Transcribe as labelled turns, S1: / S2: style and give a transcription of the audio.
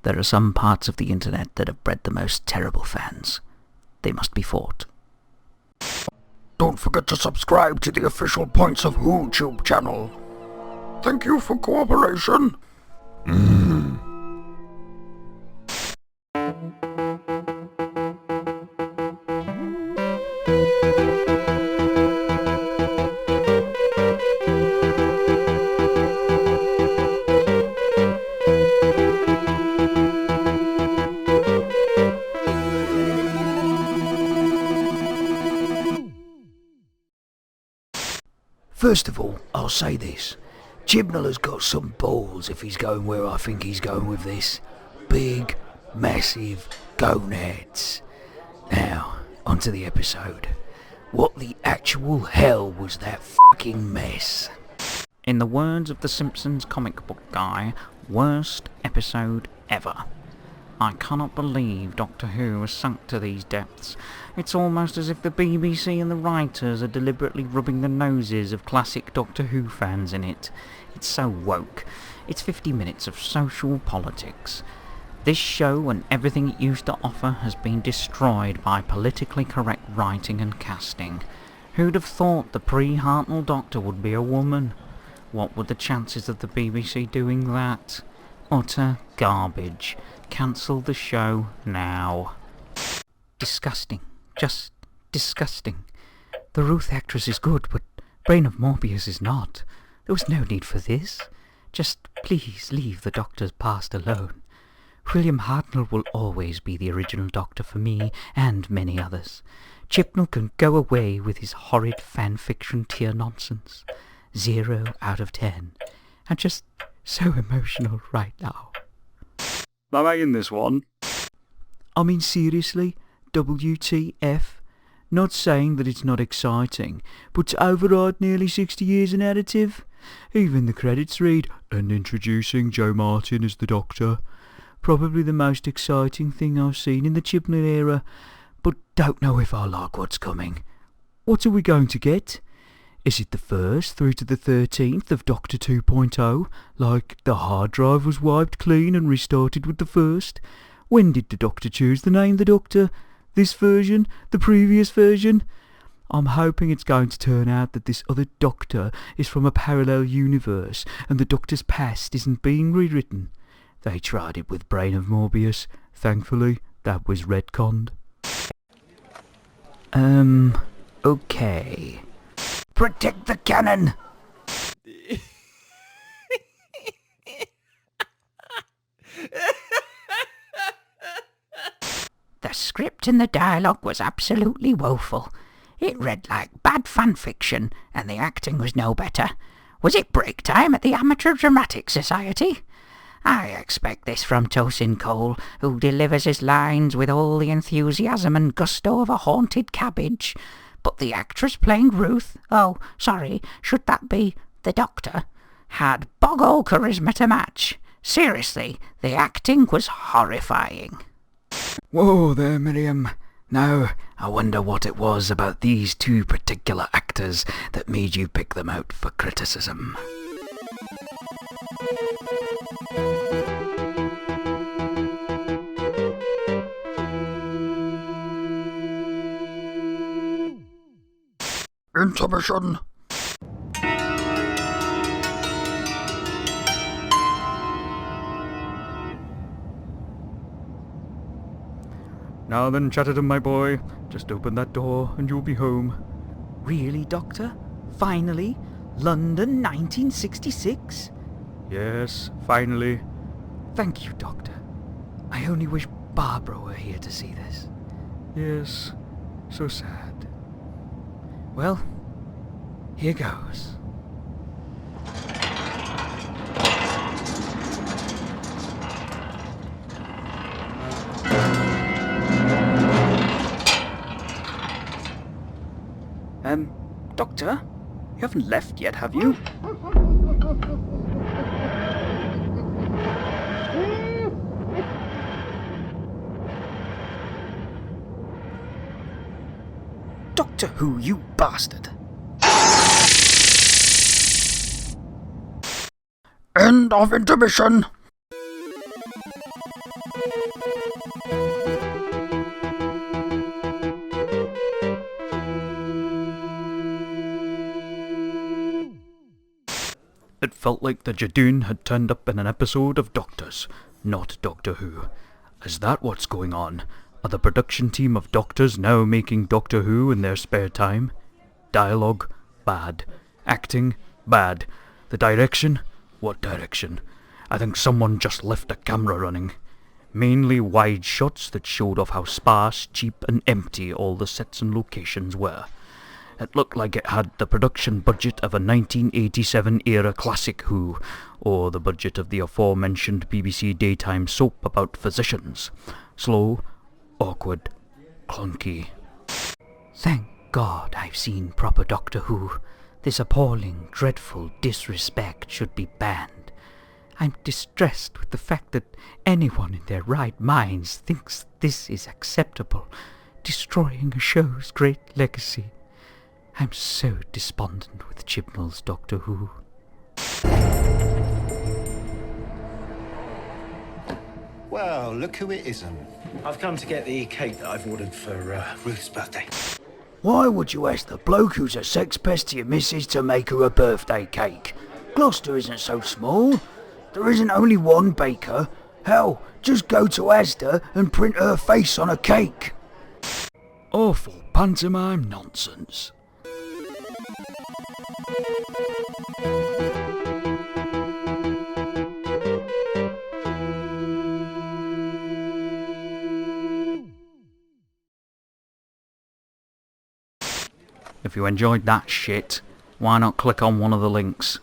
S1: There are some parts of the internet that have bred the most terrible fans. They must be fought.
S2: Don't forget to subscribe to the official Points of Who tube channel. Thank you for cooperation. First of all, I'll say this. Chibnall has got some balls if he's going where I think he's going with this. Big, massive gonads. Now, onto the episode. What the actual hell was that fucking mess?
S1: In the words of the Simpsons comic book guy, worst episode ever. I cannot believe Doctor Who has sunk to these depths. It's almost as if the BBC and the writers are deliberately rubbing the noses of classic Doctor Who fans in it. It's so woke. It's 50 minutes of social politics. This show and everything it used to offer has been destroyed by politically correct writing and casting. Who'd have thought the pre-Hartnell Doctor would be a woman? What were the chances of the BBC doing that? Utter garbage. Cancel the show now. Disgusting. Just disgusting. The Ruth actress is good, but Brain of Morbius is not. There was no need for this. Just please leave the Doctor's past alone. William Hartnell will always be the original Doctor for me and many others. Chibnall can go away with his horrid fanfiction tier nonsense. 0 out of 10. I'm just so emotional right now.
S2: Am I in this one?
S3: I mean, seriously, WTF? Not saying that it's not exciting, but to override nearly 60 years in narrative? Even the credits read, and introducing Joe Martin as the Doctor. Probably the most exciting thing I've seen in the Chibnall era, but don't know if I like what's coming. What are we going to get? Is it the 1st through to the 13th of Doctor 2.0, like the hard drive was wiped clean and restarted with the 1st? When did the Doctor choose the name the Doctor? This version? The previous version? I'm hoping it's going to turn out that this other Doctor is from a parallel universe and the Doctor's past isn't being rewritten. They tried it with Brain of Morbius. Thankfully, that was retconned.
S1: Okay.
S2: Protect the cannon!
S4: The script and the dialogue was absolutely woeful. It read like bad fanfiction, and the acting was no better. Was it break time at the Amateur Dramatic Society? I expect this from Tosin Cole, who delivers his lines with all the enthusiasm and gusto of a haunted cabbage. But the actress playing Ruth, should that be the Doctor, had bog-all charisma to match. Seriously, the acting was horrifying.
S2: Whoa there, Miriam. Now, I wonder what it was about these two particular actors that made you pick them out for criticism. Intermission.
S3: Now then, Chatterton, my boy, just open that door and you'll be home.
S1: Really, Doctor? Finally? London 1966?
S3: Yes, finally.
S1: Thank you, Doctor. I only wish Barbara were here to see this.
S3: Yes, so sad.
S1: Well, here goes.
S3: Doctor, you haven't left yet, have you? Doctor Who, you bastard!
S2: End of intermission!
S3: It felt like the Judoon had turned up in an episode of Doctors, not Doctor Who. Is that what's going on? Are the production team of Doctors now making Doctor Who in their spare time? Dialogue? Bad. Acting? Bad. The direction? What direction? I think someone just left a camera running. Mainly wide shots that showed off how sparse, cheap and empty all the sets and locations were. It looked like it had the production budget of a 1987-era classic Who, or the budget of the aforementioned BBC daytime soap about physicians. Slow, awkward, clunky.
S4: Thank God I've seen proper Doctor Who. This appalling, dreadful disrespect should be banned. I'm distressed with the fact that anyone in their right minds thinks this is acceptable, destroying a show's great legacy. I'm so despondent with Chibnall's Doctor Who.
S5: Well, look who it isn't.
S6: I've come to get the cake that I've ordered for Ruth's birthday.
S2: Why would you ask the bloke who's a sex pest to your missus to make her a birthday cake? Gloucester isn't so small. There isn't only one baker. Hell, just go to Asda and print her face on a cake.
S3: Awful pantomime nonsense. If you enjoyed that shit, why not click on one of the links?